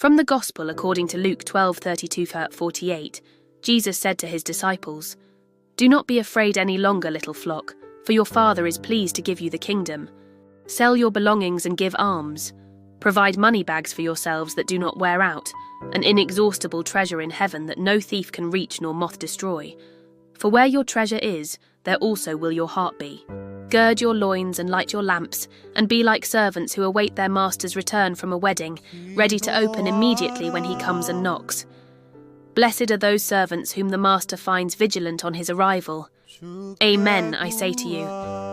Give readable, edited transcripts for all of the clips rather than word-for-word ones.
From the Gospel according to Luke 12:32-48, Jesus said to his disciples, "Do not be afraid any longer, little flock, for your Father is pleased to give you the kingdom. Sell your belongings and give alms. Provide money bags for yourselves that do not wear out, an inexhaustible treasure in heaven that no thief can reach nor moth destroy. For where your treasure is, there also will your heart be. Gird your loins and light your lamps, and be like servants who await their master's return from a wedding, ready to open immediately when he comes and knocks. Blessed are those servants whom the master finds vigilant on his arrival. Amen, I say to you,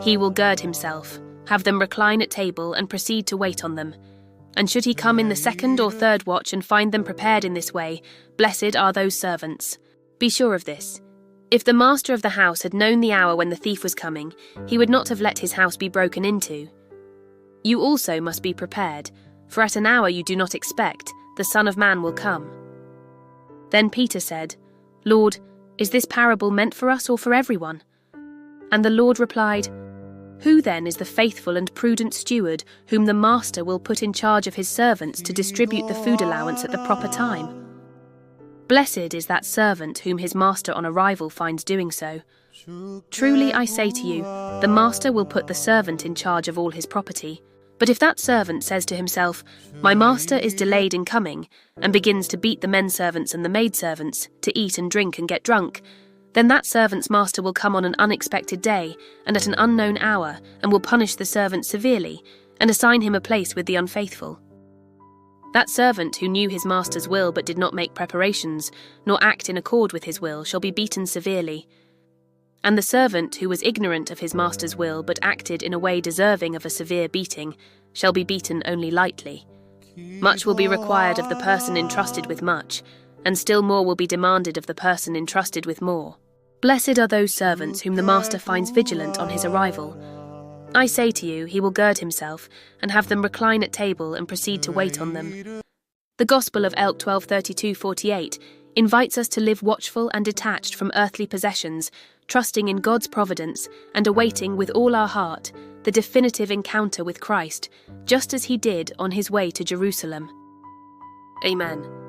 he will gird himself, have them recline at table, and proceed to wait on them. And should he come in the second or third watch and find them prepared in this way, blessed are those servants. Be sure of this. If the master of the house had known the hour when the thief was coming, he would not have let his house be broken into. You also must be prepared, for at an hour you do not expect, the Son of Man will come." Then Peter said, "Lord, is this parable meant for us or for everyone?" And the Lord replied, "Who then is the faithful and prudent steward whom the master will put in charge of his servants to distribute the food allowance at the proper time? Blessed is that servant whom his master on arrival finds doing so. Truly I say to you, the master will put the servant in charge of all his property. But if that servant says to himself, 'My master is delayed in coming,' and begins to beat the menservants and the maidservants, to eat and drink and get drunk, then that servant's master will come on an unexpected day and at an unknown hour, and will punish the servant severely, and assign him a place with the unfaithful. That servant who knew his master's will but did not make preparations, nor act in accord with his will, shall be beaten severely. And the servant who was ignorant of his master's will but acted in a way deserving of a severe beating, shall be beaten only lightly. Much will be required of the person entrusted with much, and still more will be demanded of the person entrusted with more. Blessed are those servants whom the master finds vigilant on his arrival. I say to you, he will gird himself, and have them recline at table and proceed to wait on them." The Gospel of Luke 12:32-48 invites us to live watchful and detached from earthly possessions, trusting in God's providence and awaiting with all our heart the definitive encounter with Christ, just as he did on his way to Jerusalem. Amen.